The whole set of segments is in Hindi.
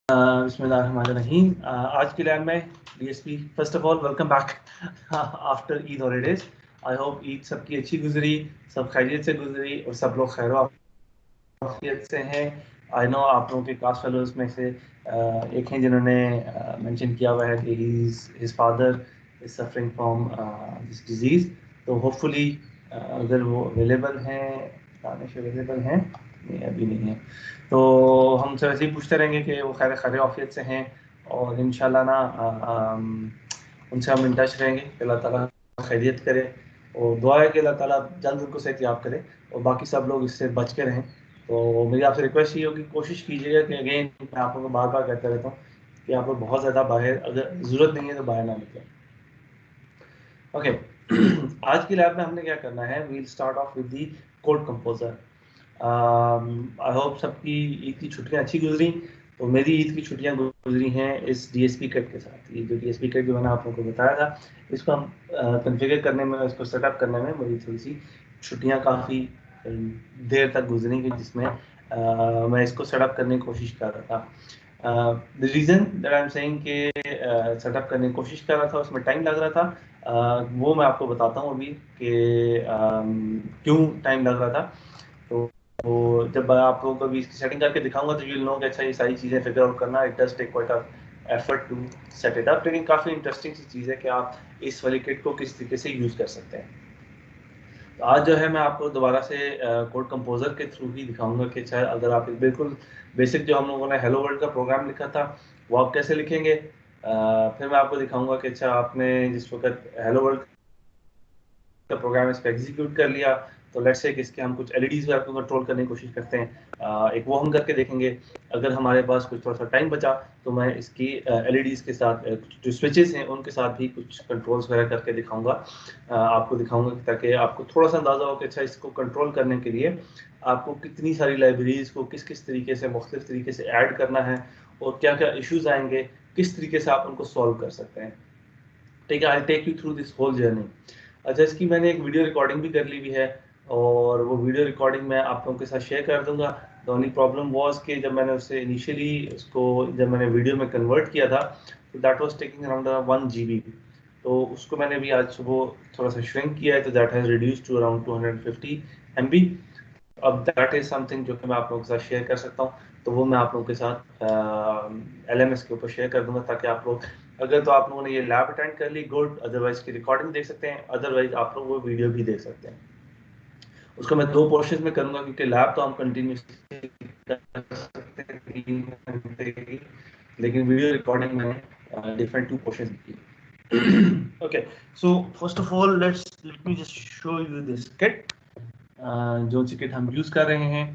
बिस्मिल्लाहिर्रहमानिर्रहीम। आज के लैब में DSP first of all welcome back after Eid holidays. I hope Eid सबकी अच्छी गुजरी, सब खैरियत से गुजरी और सब लोग खैर आफियत से हैं। आई नो आप लोगों के क्लास फेलोज में से एक हैं जिन्होंने मेंशन किया हुआ है कि his father is suffering from this disease. तो होपफुली अगर वो अवेलेबल हैं, दानिश अवेलेबल हैं? नहीं, अभी नहीं है। तो हम उनसे वैसे ही पूछते रहेंगे कि वो खैर आफियत से हैं और इंशाल्लाह ना उनसे हम इन टच रहेंगे। अल्लाह ताला खैरियत करे और दुआ है कि अल्लाह ताला जल्द उनको सेहतयाब करे और बाकी सब लोग इससे बच के रहें। तो मेरी आपसे रिक्वेस्ट ये होगी, कोशिश कीजिएगा कि अगेन मैं आप लोगों को बार बार कहता रहता हूँ कि आप लोग बहुत ज़्यादा बाहर, अगर ज़रूरत नहीं है तो बाहर ना निकलें। ओके आज की लैब में हमने क्या करना है, we'll start off with the code composer. I hope सबकी ईद की छुट्टियां अच्छी गुजरी। तो मेरी ईद की छुट्टियां गुजरी हैं इस डीएसपी किट के साथ। ये जो डीएसपी किट जो मैंने आप लोगों को बताया था, इसको हम कॉन्फ़िगर करने में, इसको सेटअप करने में मेरी थोड़ी सी छुट्टियां काफ़ी देर तक गुजरी, जिसमें मैं इसको सेटअप करने की कोशिश कर रहा था। The reason that I am saying कि सेटअप करने की कोशिश कर रहा था, उसमें टाइम लग रहा था, वो मैं आपको बताता हूँ अभी कि क्यों टाइम लग रहा था। तो जब आप लोगों को भी इसकी सेटिंग करके दिखाऊंगा तो यू विल नो कि अच्छा ये सारी चीज़ें फिगर आउट करना, it does take quite of effort to set it up. लेकिन काफ़ी इंटरेस्टिंग सी चीज़ है कि आप इस वाली किट को किस तरीके से यूज़ कर सकते हैं। तो आज जो है मैं आपको दोबारा से कोड कंपोजर के थ्रू ही दिखाऊंगा कि चाहे अगर आप बिल्कुल बेसिक जो हम लोगों ने हेलो वर्ल्ड का प्रोग्राम लिखा था वो आप कैसे लिखेंगे। फिर मैं आपको दिखाऊंगा कि अच्छा आपने जिस वक्त हेलो वर्ल्ड का प्रोग्राम इस पर एग्जीक्यूट कर लिया, तो लेट्स से कि इसके हम कुछ एलईडीज को कंट्रोल करने की कोशिश करते हैं। एक वो हम करके देखेंगे। अगर हमारे पास कुछ थोड़ा सा टाइम बचा तो मैं इसकी एलईडीज के साथ जो स्विचेस हैं उनके साथ भी कुछ कंट्रोल्स वगैरह करके दिखाऊंगा। आपको दिखाऊंगा ताकि आपको थोड़ा सा अंदाज़ा हो कि अच्छा इसको कंट्रोल करने के लिए आपको कितनी सारी लाइब्रेरीज को किस किस तरीके से मुख्तलिफ तरीके से ऐड करना है और क्या क्या इश्यूज आएंगे, किस तरीके से आप उनको सॉल्व कर सकते हैं। ठीक है, I take you through this whole journey. अच्छा, इसकी मैंने एक वीडियो रिकॉर्डिंग भी कर ली हुई है और वो वीडियो रिकॉर्डिंग मैं आप लोगों के साथ शेयर कर दूंगा। द ओनली प्रॉब्लम वाज कि जब मैंने उससे इनिशियली उसको जब मैंने वीडियो में कन्वर्ट किया था तो that was taking around 1 GB। तो उसको मैंने भी आज सुबह थोड़ा सा श्रिंक किया है, तो that has reduced to around 250 MB। अब दैट इज समथिंग जो कि मैं आप लोगों के साथ शेयर कर सकता हूँ। तो वो मैं आप लोगों के साथ LMS के ऊपर शेयर कर दूंगा, ताकि आप लोग, अगर तो आप लोगों ने ये लैब अटेंड कर ली गुड, अदरवाइज की रिकॉर्डिंग देख सकते हैं, अदरवाइज आप लोग वो वीडियो भी देख सकते हैं। उसको मैं 2 पोर्शंस में करूंगा क्योंकि लैब तो हम कंटिन्यूसली कर सकते हैं 3 घंटे की, लेकिन वीडियो रिकॉर्डिंग मैंने डिफरेंट 2 पोर्शंस की। Okay, so first of all let me just show you this kit. जो सी किट हम यूज कर रहे हैं।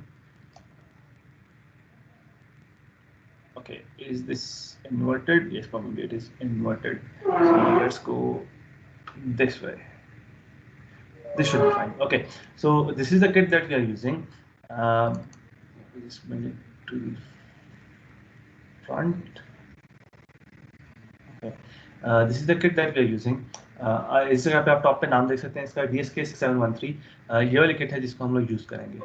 Okay, is this inverted? Yes, probably it is inverted. So let's go this way. This should be fine. Okay, so this is the kit that we are using. Just bring it to the front. Okay, this is the kit that we are using. इस जगह पे आप टॉप पे नाम देख सकते हैं, इसका DSK6713 ये वाली किट है जिसको हम लोग यूज करेंगे।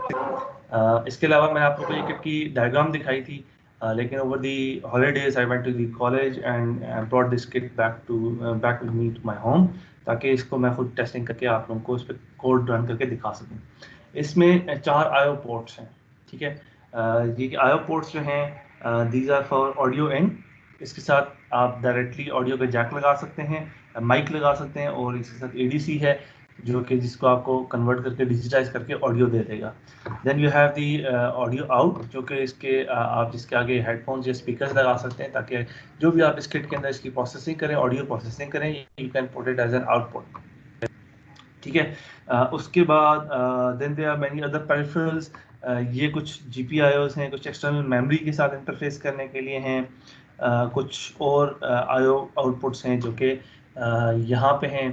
इसके अलावा मैंने आप लोगों को ये किट की डायग्राम दिखाई थी, लेकिन over the holidays I went to the college and brought this kit back with me to my home, ताकि इसको मैं खुद टेस्टिंग करके आप लोगों को इस पर कोड रन करके दिखा सकूं। इसमें 4 IO पोर्ट्स हैं। ठीक है, ये IO पोर्ट्स जो हैं these are for audio in. इसके साथ आप डायरेक्टली ऑडियो का जैक लगा सकते हैं, माइक लगा सकते हैं, और इसके साथ ADC है जो कि जिसको आपको कन्वर्ट करके डिजिटाइज करके ऑडियो दे देगा। Then you have the audio out, जो कि इसके आप जिसके आगे हेडफोन्स या स्पीकर्स लगा सकते हैं, ताकि जो भी आप इस किट के अंदर इसकी प्रोसेसिंग करें, ऑडियो प्रोसेसिंग करें, you can put it as an output. ठीक है, उसके बाद then there are many other peripherals. ये कुछ GPIOs हैं, कुछ एक्सटर्नल मेमोरी के साथ इंटरफेस करने के लिए हैं। कुछ और IO आउटपुट्स हैं जो कि यहाँ पे हैं।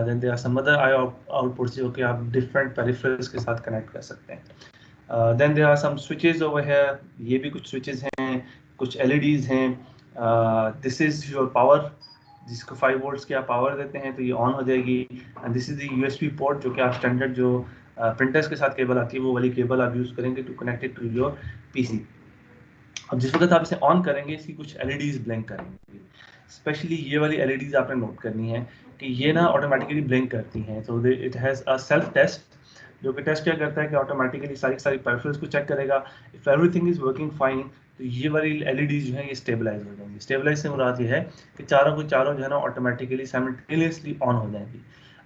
Then there are some other IO outputs जो कि आप डिफरेंट पेरिफेरल्स के साथ कनेक्ट कर सकते हैं। Then there are some switches over here, ये भी कुछ स्विचेस हैं, कुछ LEDs हैं। दिस इज योर पावर, जिसको 5 वोल्ट्स की आप पावर देते हैं तो ये ऑन हो जाएगी। And this is the USB port, जो कि आप स्टैंडर्ड जो प्रिंटर्स के साथ केबल आती है वो वाली केबल आप यूज़ करेंगे to connect it to your PC। अब जिस वक्त आप इसे ऑन करेंगे इसकी कुछ LEDs ब्लिंक करेंगी, स्पेशली ये वाली LEDs आपने नोट करनी है कि ये ना ऑटोमेटिकली ब्लिंक करती हैं। So it has a self test, जो कि टेस्ट क्या करता है कि ऑटोमेटिकली सारी पेरिफेरल्स को चेक करेगा, if everything is working fine तो ये वाली LEDs जो है ये स्टेबलाइज हो जाएंगी। स्टेबलाइज से मुराद ये है कि चारों जो है ना ऑटोमेटिकली साइमल्टेनियसली ऑन हो जाएंगी।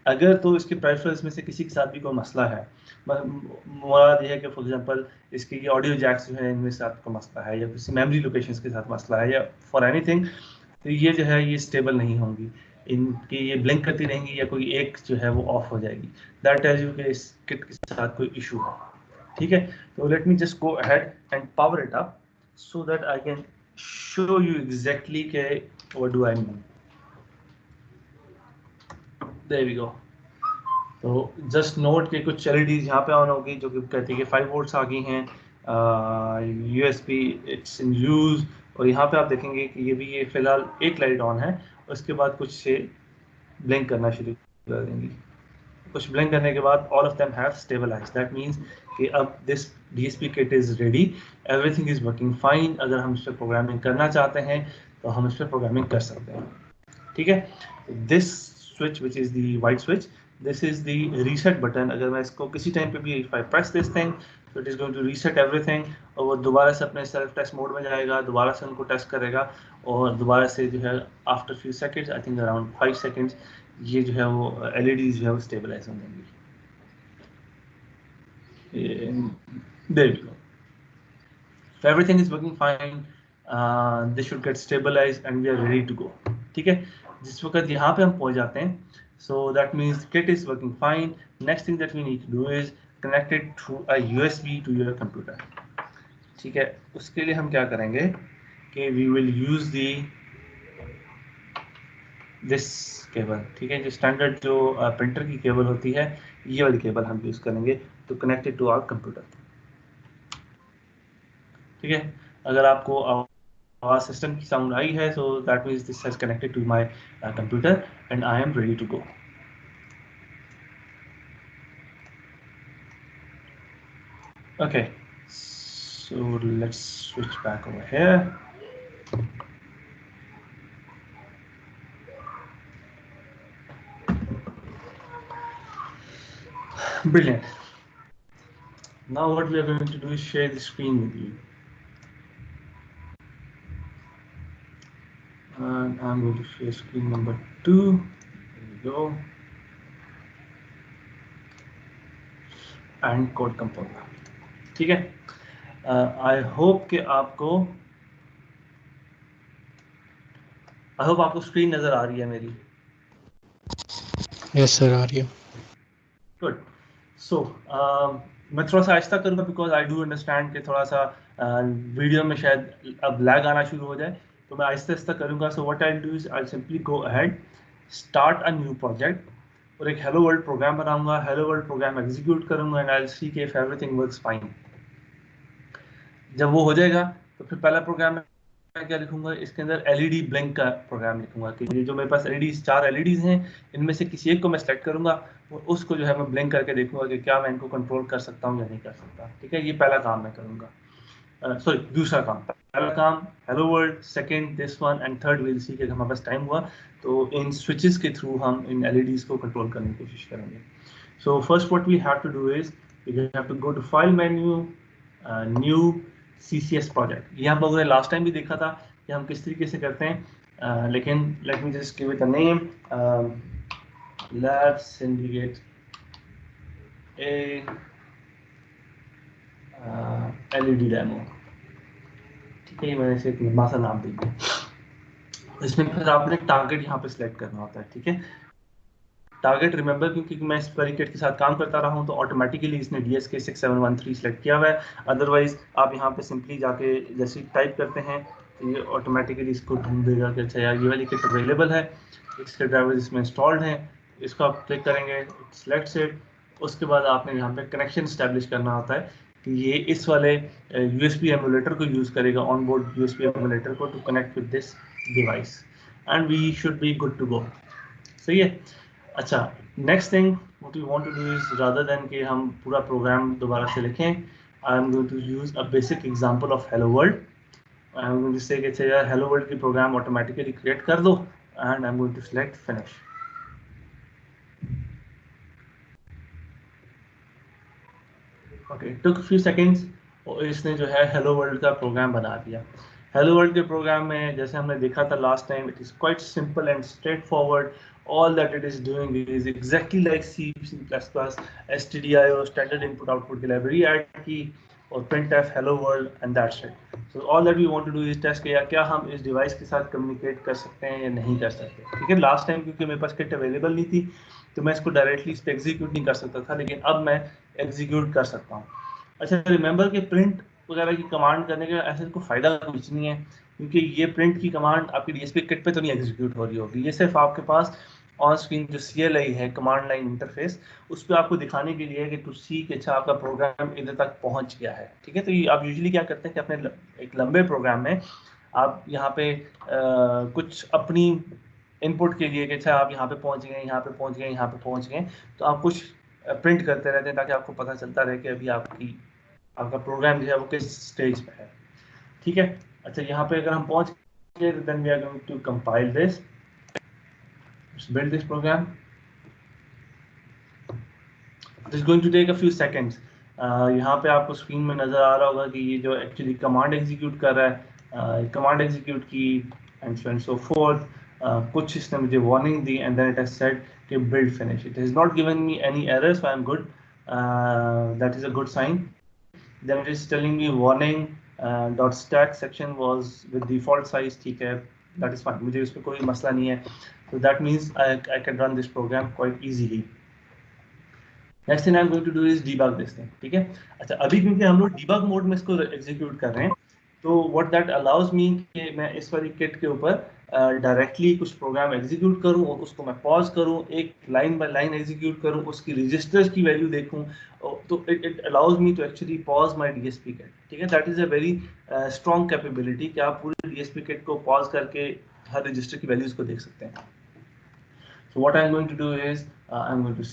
अगर तो इसके पेरिफेरल्स में से किसी के साथ भी कोई मसला है, मुराद ये है कि फॉर एग्जांपल इसके ये ऑडियो जैक्स जो है इनमें साथ कोई मसला है, या किसी मेमोरी लोकेशंस के साथ मसला है, या फॉर एनीथिंग, तो ये जो है ये स्टेबल नहीं होंगी, इनकी ये ब्लिंक करती रहेंगी या कोई एक जो है वो ऑफ हो जाएगी। दैट टेल्स यू कि इस किट के साथ कोई इशू है। ठीक है, तो let me just go ahead and power it up so that I can show you exactly के what do I mean. There we go. तो जस्ट नोट के कुछ LEDs यहाँ पे ऑन होगी जो कि कहती है कि 5 वोल्ट्स आ गई हैं, USB इट्स इन यूज, और यहाँ पे आप देखेंगे कि ये भी ये फिलहाल एक लाइट ऑन है, उसके बाद कुछ से ब्लिंक करना शुरू कर देंगी। कुछ ब्लिंक करने के बाद all of them have stabilise, that means कि अब this DSP kit is ready, everything is working fine. अगर हम इस पर प्रोग्रामिंग करना चाहते हैं तो हम इस पर प्रोग्रामिंग कर सकते हैं। ठीक है, this switch which is the white switch, this is the reset button. अगर मैं इसको किसी टाइम पे भी if I press this thing तो it is going to reset everything, और वो दोबारा से अपने सेल्फ टेस्ट मोड में जाएगा, दोबारा से उनको टेस्ट करेगा, और दोबारा से जो है after few seconds, I think around 5 seconds, ये जो है वो LEDs जो है वो स्टेबलाइज हो जाएंगी। There we go, so everything is working fine, this should get stabilized and we are ready to go। ठीक है, जिस वक्त यहाँ पे हम पहुँच जाते हैं, so that means kit is working fine। next thing that we need to do is connect it through a USB to your computer। ठीक है, उसके लिए हम क्या करेंगे कि we will use this cable. ठीक है, जो स्टैंडर्ड जो प्रिंटर की केबल होती है ये वाली केबल हम यूज करेंगे to connect it to our computer. ठीक है, अगर आपको आवाज सिस्टम की साउंड आई है, so that means this has connected to my computer and I am ready to go. Okay, so let's switch back over here। Brilliant। Now what we are going to do is share the screen with you, and I'm going to share screen number 2। There we go, and code composer। ठीक है, आई होप कि आपको स्क्रीन नजर आ रही है मेरी। यस सर, आ रही है। गुड। सो मैं थोड़ा सा आहिस्ता करूँगा बिकॉज आई डू अंडरस्टैंड कि थोड़ा सा वीडियो में शायद अब लैग आना शुरू हो जाए, तो मैं आहिस्ता आहिस्ता करूँगा। सो what I do is I simply go ahead, start a new project और एक हेलो वर्ल्ड प्रोग्राम बनाऊंगा, हेलो वर्ल्ड प्रोग्राम एग्जीक्यूट करूँगा एंड आई विल सी कि इफ एवरीथिंग वर्क्स फाइन। जब वो हो जाएगा तो फिर पहला प्रोग्राम मैं क्या लिखूंगा, इसके अंदर LED ब्लिंक का प्रोग्राम लिखूंगा कि ये जो मेरे पास LEDs 4 LEDs हैं, इनमें से किसी एक को मैं सेलेक्ट करूंगा और उसको जो है मैं ब्लिंक करके देखूंगा कि क्या मैं इनको कंट्रोल कर सकता हूँ या नहीं कर सकता। ठीक है, ये पहला काम मैं करूंगा। सॉरी, दूसरा काम। पहला काम hello world, second this one, and third will see कि हमारे पास टाइम हुआ तो इन स्विचेस के थ्रू हम इन LEDs को कंट्रोल करने की कोशिश करेंगे। So first what we have to do is we have to go to file menu, new CCS project. ये हम लोगों ने लास्ट टाइम भी देखा था कि हम किस तरीके से करते हैं, लेकिन late me just give it a name, lab syndicate A LED demo. ठीक है, मैंने इसे एक लंबा सा नाम दे दिया। इसमें फिर आपने टारगेट यहाँ पे सिलेक्ट करना होता है। ठीक है, टारगेट रिमेंबर, क्योंकि मैं इस परिकेट के साथ काम करता रहा हूँ तो ऑटोमेटिकली इसने DSK 6713 सेलेक्ट किया हुआ है। अदरवाइज आप यहाँ पे सिंपली जाके जैसे टाइप करते हैं तो ये ऑटोमेटिकली इसको ढूंढ देगा कि अच्छा यार ये वाली किट अवेलेबल है, इसके ड्राइवर इसमें इंस्टॉल्ड हैं, इसको आप क्लिक करेंगे, सिलेक्ट इट। उसके बाद आपने यहाँ पे कनेक्शन स्टैब्लिश करना होता है कि ये इस वाले USB एमुलेटर को यूज़ करेगा, ऑन बोर्ड USB एमुलेटर को, to connect with this device, and we should be good to go. सही है। अच्छा, next thing what we want to do is rather than कि हम पूरा प्रोग्राम दोबारा से लिखें, I am going to use a basic example of hello world I am going to say कि अच्छा यार हेलो वर्ल्ड की प्रोग्राम ऑटोमेटिकली क्रिएट कर दो and I am going to select finish. Okay, took few seconds और इसने जो है हेलो वर्ल्ड का प्रोग्राम बना दिया। हेलो वर्ल्ड के प्रोग्राम में जैसे हमने देखा था last time, it is quite simple and straight forward. All that it is doing is exactly like C++, stdio standard input output की लाइब्रेरी ऐड की और printf hello world and that's it. So all that we want to do is test किया क्या हम इस डिवाइस के साथ कम्युनिकेट कर सकते हैं या नहीं कर सकते। ठीक है, लास्ट टाइम क्योंकि मेरे पास किट अवेलेबल नहीं थी तो मैं इसको डायरेक्टली इस पर एग्जीक्यूट नहीं कर सकता था, लेकिन अब मैं एग्जीक्यूट कर सकता हूँ। अच्छा, रिमेंबर कि प्रिंट वगैरह की कमांड करने का ऐसे कोई फायदा कुछ नहीं है, क्योंकि ये प्रिंट की कमांड आपकी डीएसपी किट पे तो नहीं एग्जीक्यूट हो रही होगी। ये सिर्फ आपके पास ऑन स्क्रीन जो CLI है, कमांड लाइन इंटरफेस, उस पर आपको दिखाने के लिए कि टू सी कि अच्छा आपका प्रोग्राम इधर तक पहुंच गया है। ठीक है, तो ये आप यूजुअली क्या करते हैं कि अपने एक लंबे प्रोग्राम में आप यहाँ पे कुछ अपनी इनपुट के लिए कि अच्छा आप यहाँ पे पहुंच गए, यहाँ पे पहुंच गए, यहाँ पे पहुंच गए, तो आप कुछ प्रिंट करते रहते हैं ताकि आपको पता चलता रहे कि अभी आपका प्रोग्राम जो है वो किस स्टेज पे है। ठीक है, अच्छा यहाँ पे अगर हम पहुंच गए then we are going to compile this, build this program. This is going to take a few seconds. यहाँ पे आपको स्क्रीन में नजर आ रहा होगा कि ये जो एक्चुअली कमांड एग्जीक्यूट कर रहा है, कमांड एग्जीक्यूट की and so and so forth. कुछ इसने मुझे वार्निंग दी and then it has said कि build finish. It has not given me any error, so I am good, that is a good sign. Then it is telling me warning, dot stack section was with default size, ठीक है, that is fine, मुझे उस पर कोई मसला नहीं है। So that means I can run this program quite easily. Next thing I'm going to do is debug this thing. ठीक है, अच्छा अभी क्योंकि हम लोग debug मोड में इसको एग्जीक्यूट कर रहे हैं, तो what that allows me कि मैं इस वाली किट के ऊपर डायरेक्टली कुछ प्रोग्राम एग्जीक्यूट करूं और उसको मैं पॉज करूं, एक लाइन बाय लाइन एग्जीक्यूट करूं, उसकी रजिस्टर्स की वैल्यू देखूं, तो it allows me to actually pause my DSP kit. ठीक है, that is a very strong capability कि आप पूरी डीएसपी किट को पॉज करके हर रजिस्टर की वैल्यूज को देख सकते हैं। So what I am going to do is I am going to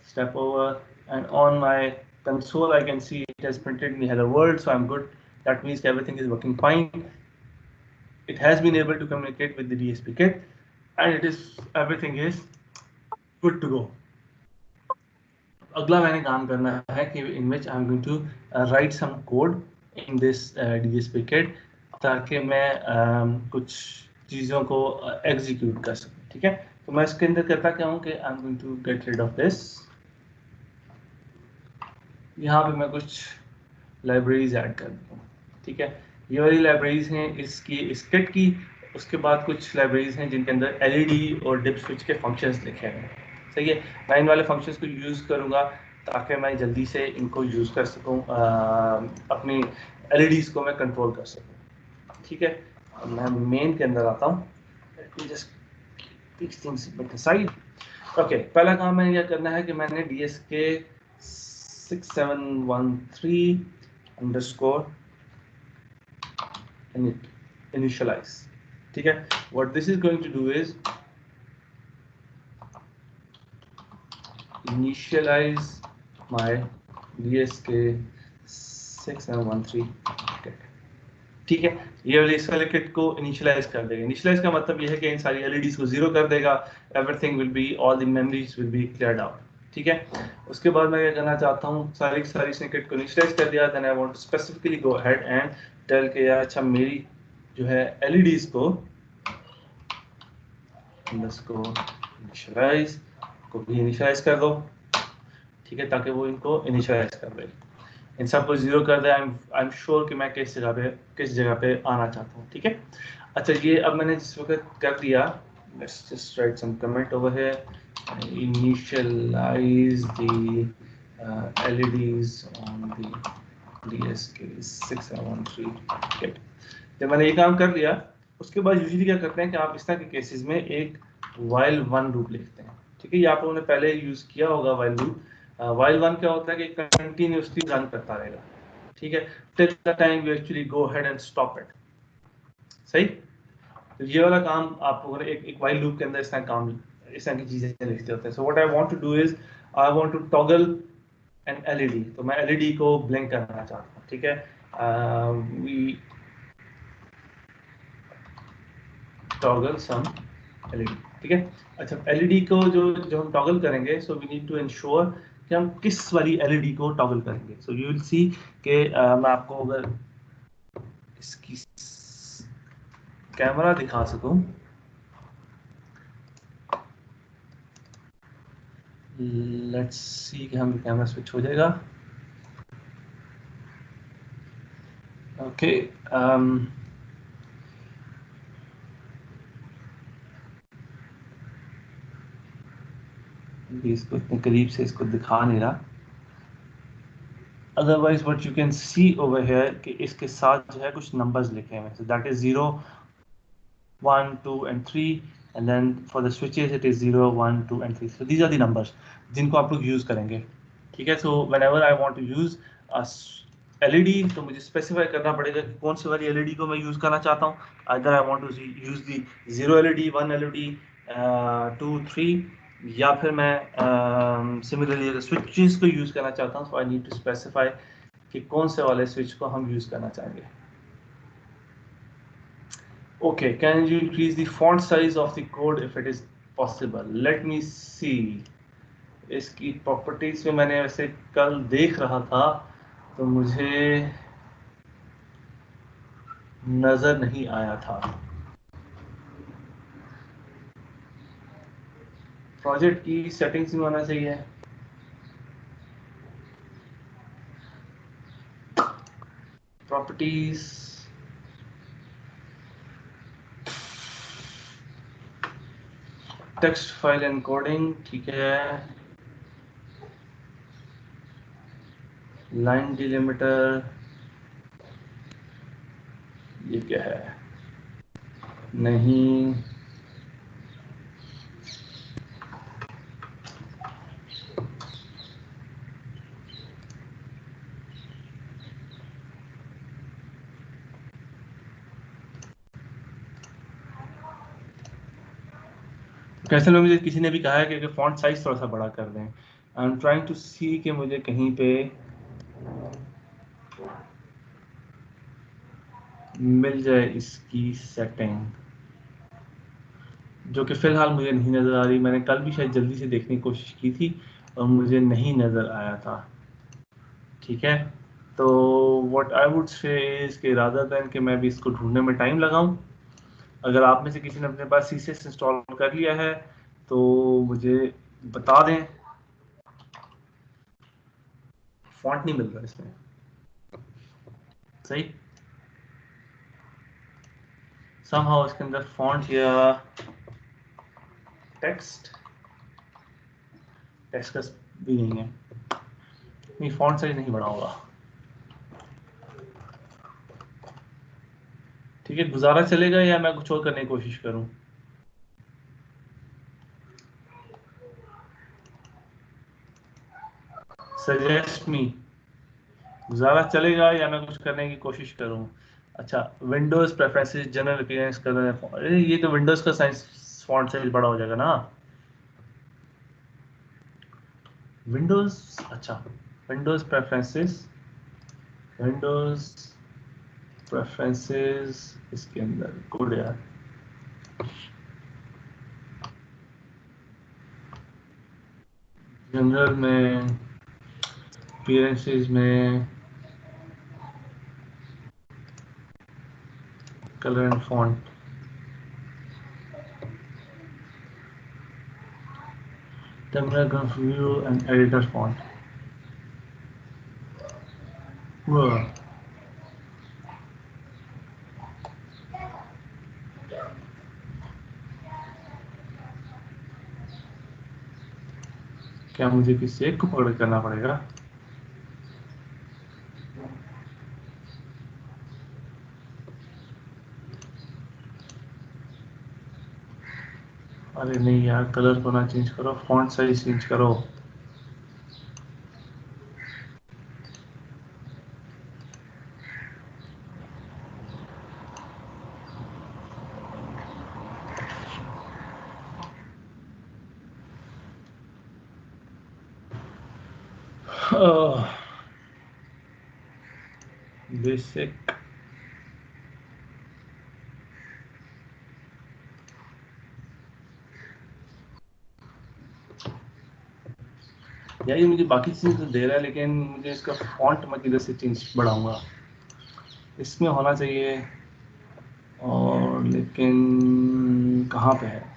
step over, and on my console I can see it has printed me hello world, so I'm good. That means everything is working fine. It has been able to communicate with the DSP kit and everything is good to go. अगला मैंने काम करना है कि in which I'm going to write some code in this DSP kit ताकि मैं कुछ चीज़ों को एग्जीक्यूट कर सकूं। ठीक है, तो मैं इसके अंदर करता क्या हूँ कि I am going to get rid of this. यहाँ पे मैं कुछ लाइब्रेरीज ऐड कर देता हूँ। ठीक है, ये वाली लाइब्रेरीज हैं इसकी इस किट की। उसके बाद कुछ लाइब्रेरीज हैं जिनके अंदर एलईडी और डिप स्विच के फंक्शंस लिखे हैं। सही है, मैं इन वाले फंक्शंस को यूज़ करूँगा ताकि मैं जल्दी से इनको यूज़ कर सकूँ, अपनी एलईडीज को मैं कंट्रोल कर सकूँ। ठीक है, मैं मेन के अंदर आता हूँ। ओके, पहला काम मैंने क्या करना है कि मैंने DSK 6713 underscore initialize. ठीक है, what this is going to do is initialize my DSK 6713 kit. ठीक है, ये वाली इस वाले किट को इनिशियलाइज कर देगा। इनिशियलाइज का मतलब ये है कि इन सारी एलईडीज को जीरो कर देगा, everything will be, all the memories will be cleared out. ठीक है, उसके बाद मैं क्या करना चाहता हूँ, सारी इसने किट को इनिशियलाइज कर दिया, then I want to specifically go ahead and tell के यार अच्छा मेरी जो है एलईडीज को इनिशियलाइज को भी इनिशियलाइज कर दो। ठीक है, ताकि वो इनको इनिशियलाइज कर दे, इन सबको जीरो कर दे। आई एम श्योर कि मैं किस जगह पे आना चाहता हूँ। ठीक है, अच्छा ये अब मैंने जिस वक्त कर दिया, let's just write some comment over here, initialize the LEDs on the DSK 6713 kit. जब मैंने ये काम कर लिया, उसके बाद यूजुअली क्या करते हैं कि आप इस तरह के केसेस में एक while one लूप लिखते हैं। ठीक है, ये आप लोगों ने पहले यूज किया होगा while लूप। while one क्या होता है कि कंटिन्यूअसली रन करता रहेगा। ठीक है, till the time you actually go ahead and stop it. सही, तो ये वाला काम आप लोगों ने एक while लूप के अंदर इस तरह की चीजें लिखते होते हैं। So what I want to do is I want to toggle an LED, तो मैं LED को ब्लिंक करना चाहता हूँ। ठीक है, वी टॉगल सम एलईडी, ठीक है। अच्छा, एलईडी को जो हम टॉगल करेंगे, so we need to ensure कि हम किस वाली एलईडी को टॉगल करेंगे। सो यू विल सी कि मैं आपको अगर इसकी कैमरा दिखा सकूं, लेट्स सी कि हम कैमरा स्विच हो जाएगा। ओके, इसको इतने करीब से इसको दिखा नहीं रहा। Otherwise what you can see over here कि इसके साथ जो है कुछ नंबर्स लिखे हुए हैं, so that is 0 1 2 and 3, and then for the switches it is 0 1 2 and 3. So these are the numbers जिनको आप लोग यूज करेंगे, ठीक है। सो whenever I want to use a LED, तो मुझे स्पेसिफाई करना पड़ेगा कि कौन सी वाली LED को मैं यूज करना चाहता हूँ। either I want to use the 0 LED 1 LED 2 3, या फिर मैं सिमिलरली अगर स्विचेस को यूज करना चाहता हूँ, so I need to specify कि कौन से वाले स्विच को हम यूज करना चाहेंगे। Okay, can you increase the font size of the code if it is possible? Let me see. इसकी प्रॉपर्टीज में मैंने वैसे कल देख रहा था तो मुझे नजर नहीं आया था। प्रोजेक्ट की सेटिंग्स में होना चाहिए। प्रॉपर्टीज, टेक्स्ट फाइल एनकोडिंग, ठीक है। लाइन डिलिमिटर, ये क्या है? नहीं, कैसे में मुझे किसी ने भी कहा है कि फॉन्ट साइज थोड़ा सा बड़ा कर दें। आई एम ट्राइंग टू सी कि मुझे कहीं पे मिल जाए इसकी सेटिंग, जो कि फिलहाल मुझे नहीं नजर आ रही। मैंने कल भी शायद जल्दी से देखने की कोशिश की थी और मुझे नहीं नजर आया था, ठीक है। तो what I would say is कि रादर देन कि मैं भी इसको ढूंढने में टाइम लगाऊं, अगर आप में से किसी ने अपने पास सीसेस इंस्टॉल कर लिया है तो मुझे बता दें। फॉन्ट नहीं मिल रहा इसमें, सही समहाउ इसके अंदर फॉन्ट या टेक्स्ट टेक्स्ट का भी नहीं है, नहीं फॉन्ट साइज नहीं बड़ा होगा, ठीक है। गुजारा चलेगा या मैं कुछ और करने की कोशिश करूं? सजेस्ट मी, गुजारा चलेगा या मैं कुछ करने की कोशिश करूं? अच्छा, Windows preferences general appearance colour, ये तो विंडोज का साइज फॉन्ट साइज बड़ा हो जाएगा ना। विंडोज, अच्छा, विंडोज प्रेफरेंसेस, विंडोज प्रेफरेंसेस इसके अंदर कोड यार, जनरल में, अपीयरेंसेस में, colour and font, terminal graph view and editor font. Wow. क्या मुझे किसी एक को पकड़ करना पड़ेगा? अरे नहीं यार, कलर को ना चेंज करो, फॉन्ट साइज चेंज करो। बेसिक यार ये मुझे बाकी चीज़ें तो दे रहा है, लेकिन मुझे इसका फॉन्ट मैं किधर से चेंज बढ़ाऊंगा, इसमें होना चाहिए, और लेकिन कहाँ पे है?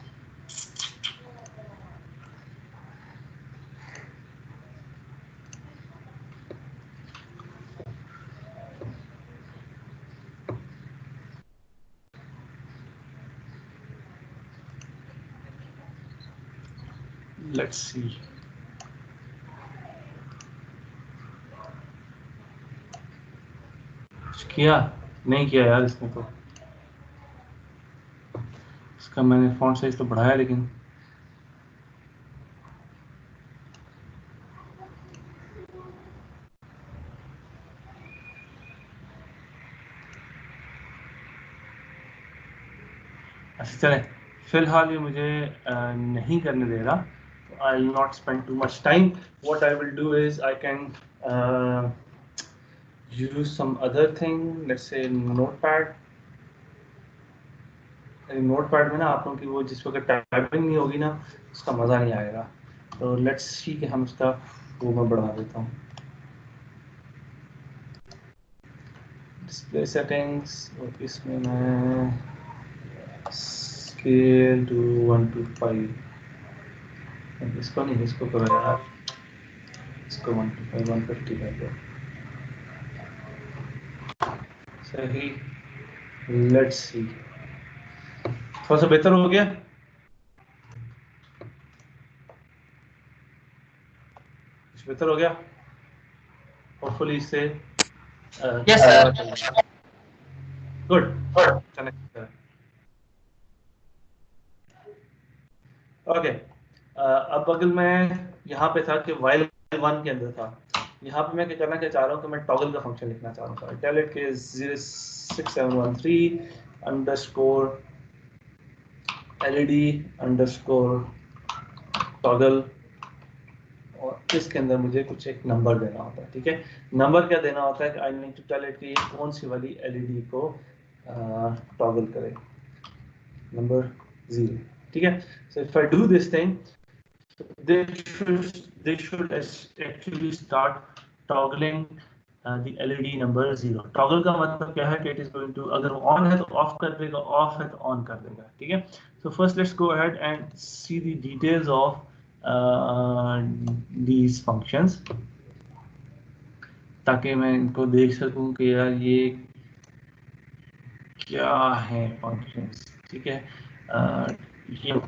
Let's see. कुछ किया नहीं किया यार इसमें, तो इसका मैंने फॉन्ट साइज तो बढ़ाया, लेकिन अच्छा चले, फिलहाल ये मुझे नहीं करने दे रहा, तो I will not spend too much time. What I will do is I can use some other thing, let's say notepad. Notepad में ना आप लोगों की वो जिस वक्त टाइपिंग नहीं होगी ना, उसका मज़ा नहीं आएगा। तो लेट्स सी कि हम उसका वो मैं बढ़ा देता हूँ। डिस्प्ले सेटिंग्स, और इसमें मैं स्केल टू 1 to 5, इसको नहीं, इसको करो यार, इसको 1 to 5 150 कर दो। सही, लेट्स सी, थोड़ा सा बेहतर हो गया, कुछ बेहतर हो गया होपफुली इससे। Yes sir. गुड, चले ओके। अब अगर मैं यहाँ पे था कि while 1 के अंदर था, यहाँ पे मैं क्या करना क्या चाह रहा हूँ कि मैं टॉगल का फंक्शन लिखना चाह रहा हूँ। टेल इट के 06713 अंडरस्कोर LED अंडरस्कोर टॉगल, और इसके अंदर मुझे कुछ एक नंबर देना होता है। ठीक है, नंबर क्या देना होता है कि I need to tell it कि ये कौन सी वाली LED को टॉगल करे, नंबर 0। ठीक है, so if I do this thing, they should actually start toggling the LED number 0। Toggle का मतलब क्या है कि इट इज गोइंग टू, अगर वो ऑन है तो ऑफ कर देगा, ऑफ है तो ऑन कर देगा। ठीक है, so first let's go ahead and see the details of these functions, ताकि मैं इनको देख सकूं कि यार ये क्या है फंक्शंस। ठीक है, ये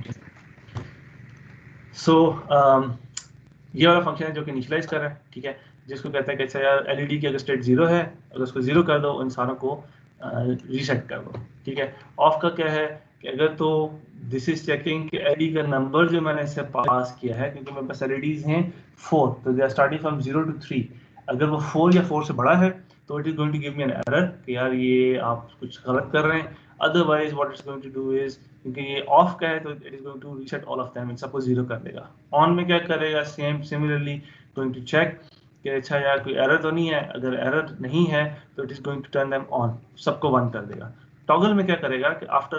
ये वाला फंक्शन है जो कि इनिशियलाइज कर रहा है। ठीक है, जिसको कहता है कि अच्छा यार एलईडी की अगर स्टेट 0 है, अगर उसको 0 कर दो, इंसानों को रीसेट कर दो। ठीक है, ऑफ का क्या है कि अगर तो दिस इज चेकिंग कि एलईडी का नंबर जो मैंने इससे पास किया है, क्योंकि मेरे पास एलईडीज हैं 4, तो they are starting from 0 to 3, अगर वो 4 या 4 से बड़ा है तो it is going to give me an error कि यार ये आप कुछ गलत कर रहे हैं। Otherwise what it's going to do is, क्योंकि ये ऑफ का है तो it is going to reset all of them, सबको 0 कर देगा। ऑन में क्या करेगा, same similarly going to check कि अच्छा यार कोई एरर तो नहीं है, अगर एरर नहीं है तो it is going to turn them on, सबको 1 कर देगा। टॉगल में क्या करेगा कि आफ्टर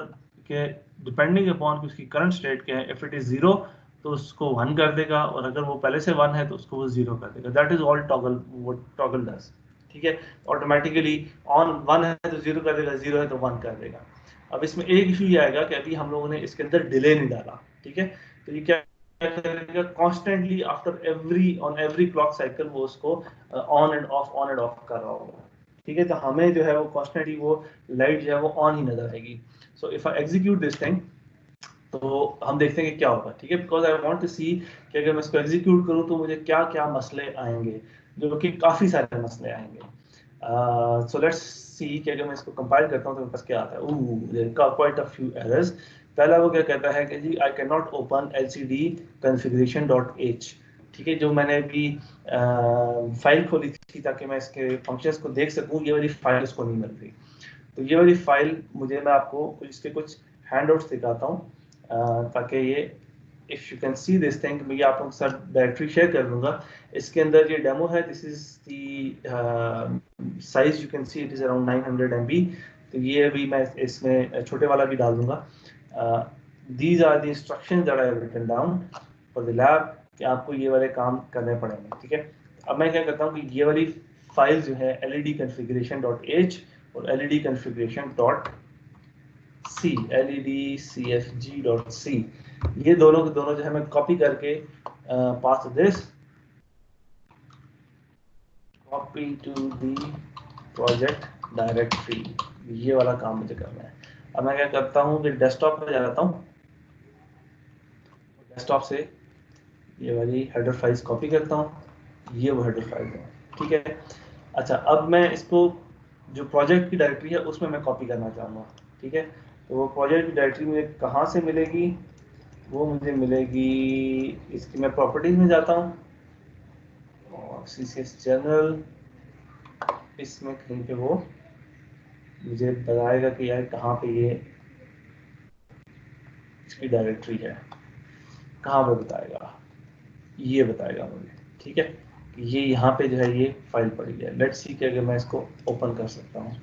के डिपेंडिंग अपॉन कि उसकी करंट स्टेट क्या है, इफ इट इज 0 तो उसको 1 कर देगा, और अगर वो पहले से 1 है तो उसको वो 0 कर देगा। That is all toggle, what toggle does. ठीक है, ऑटोमेटिकली ऑन 1 है तो 0 कर देगा, 0 है तो 1 कर देगा। अब इसमें एक इशू ये आएगा कि अभी हम लोगों ने इसके अंदर डिले नहीं डाला। ठीक है, तो ये क्या करेगा, constantly after every on every clock cycle वो उसको ऑन एंड ऑफ कर रहा होगा। ठीक है, तो हमें जो है वो कॉन्स्टेंटली वो लाइट जो है वो ऑन ही नजर आएगी। So if I execute this thing, तो हम देखते हैं कि क्या होगा। ठीक है, बिकॉज आई वांट टू सी कि अगर मैं इसको एग्जीक्यूट करूं तो मुझे क्या क्या मसले आएंगे, जो कि काफ़ी सारे मसले आएंगे। सो लेट्स सी कि अगर मैं इसको कंपाइल करता हूं तो मेरे पास क्या आता है। There are quite a few errors. पहला वो क्या कहता है कि जी I can not open lcd configuration.h। ठीक है, जो मैंने अभी फाइल खोली थी ताकि मैं इसके फंक्शंस को देख सकूं, ये वाली फाइल उसको नहीं मिल रही। तो ये वाली फाइल मुझे, मैं आपको इसके कुछ हैंडआउट्स दिखाता हूँ ताकि ये if you can see this thing, मैं आप लोगों के साथ डायरेक्टरी शेयर कर दूंगा। इसके अंदर ये डेमो है, this is the size, you can see it is around 900 MB। तो ये अभी मैं इसमें छोटे वाला भी डाल दूंगा। These are the instructions that I have written down for the lab, कि आपको ये वाले काम करने पड़ेंगे, ठीक है। अब मैं क्या करता हूँ कि ये वाली फाइल जो है ledconfiguration.h और ledconfiguration.c, ledcfg.c, ये दोनों के दोनों जो है मैं कॉपी करके paste this copy to the project directory, ये वाला काम मुझे करना है। अब मैं क्या करता हूँ कि डेस्कटॉप पर जाता हूँ, डेस्कटॉप से ये वाली हेडर फाइल्स कॉपी करता हूँ, ये वो हेडर फाइल है, ठीक है। अच्छा, अब मैं इसको जो प्रोजेक्ट की डायरेक्टरी है उसमें मैं कॉपी करना चाहूँगा, ठीक है। तो वो प्रोजेक्ट की डायरेक्टरी मुझे कहाँ से मिलेगी? वो मुझे मिलेगी, इसकी मैं प्रॉपर्टीज में जाता हूँ और CCS जनरल, इसमें कहीं पे वो मुझे बताएगा कि यार कहाँ पे ये इसकी डायरेक्टरी है, कहाँ पे बताएगा, ये बताएगा मुझे, ठीक है। ये यहाँ पे जो है ये फाइल पड़ी है। लेट्स सी कि अगर मैं इसको ओपन कर सकता हूँ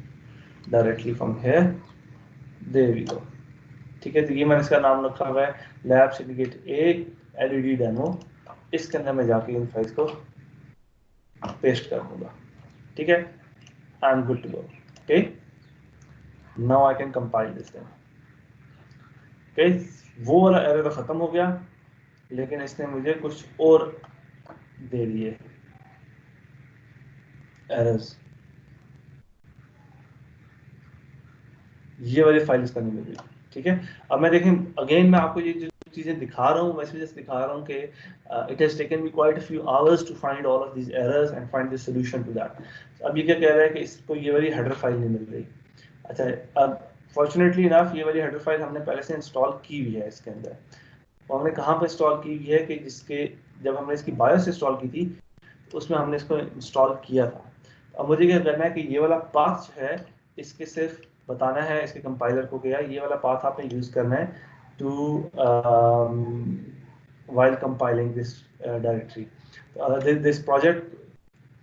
directly from here, there we go, ठीक है। तो ये मैंने इसका नाम रखा हुआ है लैब सिंडिकेट ए LED डेमो। इसके अंदर मैं जाके इन फाइल्स को पेस्ट कर दूंगा, ठीक है। I am good to go, okay. Now I can compile this thing, okay. वो वाला एरर तो खत्म हो गया, लेकिन इसने मुझे कुछ और दे दिए एरर्स। ये वाली फाइल इसका नहीं मिल रही, ठीक है। अब मैं देखें अगेन, मैं आपको ये जो चीजें दिखा रहा हूँ, मैसेजेस दिखा रहा हूँ कि it has taken me quite a few hours to find all of these errors and find the solution to that. अब ये क्या कह रहा है कि इसको ये वाली हेडर फाइल नहीं मिल रही। अच्छा, अब फॉर्चुनेटली इनफ ये वाली हेडर फाइल हमने पहले से इंस्टॉल की हुई है इसके अंदर। और हमने कहाँ पर इंस्टॉल की हुई है कि जिसके जब हमने इसकी बायोस इंस्टॉल की थी उसमें हमने इसको इंस्टॉल किया था। अब मुझे क्या करना है कि ये वाला पाथ जो है इसके सिर्फ बताना है इसके कंपाइलर को कि यार ये वाला पाथ आपने यूज करना है to while compiling this directory. This project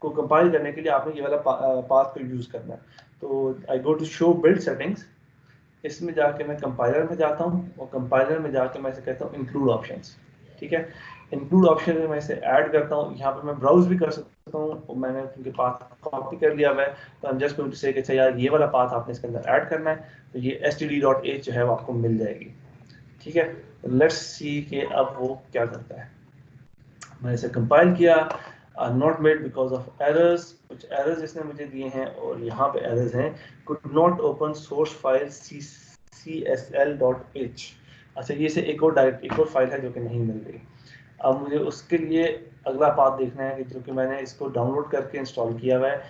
को कंपाइल करने के लिए आपने ये वाला पाथ को यूज करना है। तो I go to show build settings, इसमें जाके मैं कंपाइलर में जाता हूँ और कंपाइलर में जाके मैं इसे कहता हूँ इंक्लूड ऑप्शंस, ठीक है। इंक्लूड ऑप्शन में मैं इसे ऐड करता हूँ, यहाँ पे मैं ब्राउज भी कर सकता हूँ और मैंने उनके पाथ कॉपी कर लिया हुआ है। तो I am just going to say कि यार ये वाला पाथ आपने इसके अंदर ऐड करना है, तो ये std.h जो है वो आपको मिल जाएगी, ठीक है। लेट्स सी कि अब वो क्या करता है। मैंने इसे कंपाइल किया, not made because of errors, कुछ एरर्स इसने मुझे दिए हैं और यहाँ पे एरर्स हैं, could not open source file csl.h। अच्छा, ये से एक और फाइल है जो कि नहीं मिल रही। अब मुझे उसके लिए अगला पाथ देखना है कि जो कि मैंने इसको डाउनलोड करके इंस्टॉल किया हुआ है।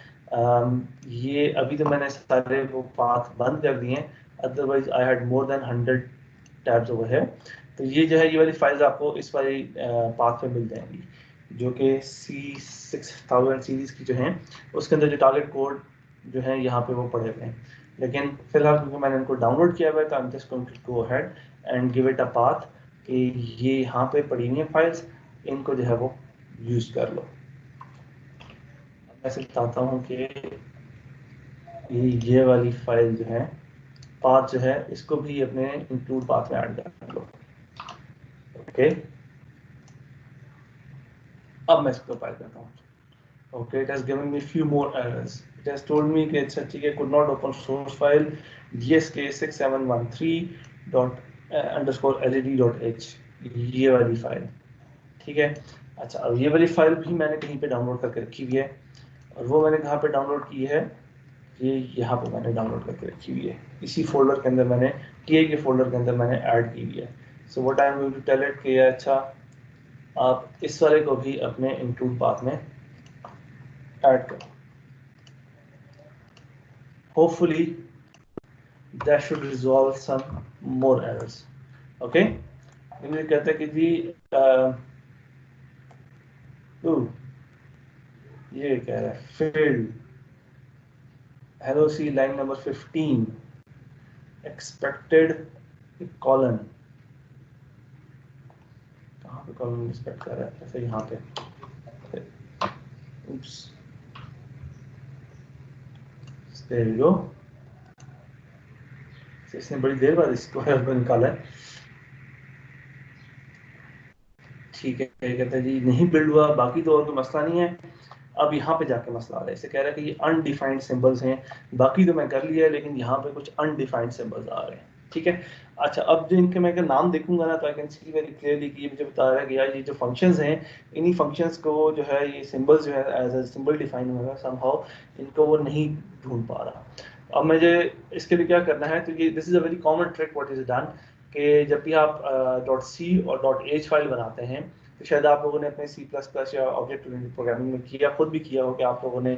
ये अभी तो मैंने सारे वो पाथ बंद कर दिए हैं, otherwise I had more than 100 tabs over है। तो ये जो है ये वाली फाइल्स आपको इस वाली पाथ पे मिल जाएंगी, जो कि C6000 सीरीज की जो हैं उसके अंदर जो टारगेट कोड जो है यहाँ पे वो पड़े हुए हैं। लेकिन फिलहाल क्योंकि मैंने इनको डाउनलोड किया हुआ है तो I am just going to go ahead and give it a path कि ये यहाँ पे पड़ी हुई हैं फाइल्स, इनको जो है वो यूज कर लो। मैं सिर्फ चाहता हूँ कि ये वाली फाइल जो है पाथ जो है इसको भी अपने इंक्लूड पाथ में ऐड कर लो, ओके। अब मैं इसको कंपाइल करता हूँ। Okay, it has given me a few more errors. It has told me कि अच्छा ठीक है, could not open source file dsk6713._led.h, ये वाली फाइल, ठीक है। अच्छा, अब ये वाली फाइल भी मैंने कहीं पे डाउनलोड करके रखी हुई है और वो मैंने कहाँ पे डाउनलोड की है, ये यहाँ पे मैंने डाउनलोड करके रखी हुई है, इसी फोल्डर के अंदर मैंने टीआई के फोल्डर के अंदर मैंने ऐड की हुई है। So what I am going to tell it कि अच्छा आप इस वाले को भी अपने इंक्लूड पाथ में ऐड करो। Hopefully that should resolve some more errors, okay। मुझे कहता है कि जी ये कह रहा है failed hello C line number 15 expected colon, कहाँ पे कॉलम इंस्पेक्ट कर रहा है, ऐसे यहाँ पे oops there you go। इसने बड़ी देर बाद इसको निकाला है। ठीक है, कहता है जी नहीं बिल्ड हुआ, बाकी तो और कोई मसला नहीं है। अब यहाँ पे जाके मसला आ रहा है, इसे कह रहा है कि ये अनडिफाइंड सिंबल्स हैं, बाकी तो मैं कर लिया है लेकिन यहाँ पे कुछ अनडिफाइंड सिंबल्स आ रहे हैं। ठीक है, अच्छा अब जो इनके मैं नाम देखूंगा ना तो I can see very clearly कि ये मुझे बता रहा है कि यार ये जो फंक्शंस हैं, इन्हीं फंक्शंस को जो है ये सिंबल्स जो है एज अ सिंबल डिफाइन होगा समहाउ, इनको वो नहीं ढूंढ पा रहा। अब मुझे इसके लिए क्या करना है, तो ये this is a very common trick what is done कि जब भी आप .c और .h फाइल बनाते हैं, तो शायद आप लोगों ने अपने C++ या ऑब्जेक्ट ओरिएंटेड प्रोग्रामिंग में किया, खुद भी किया हो कि आप लोगों ने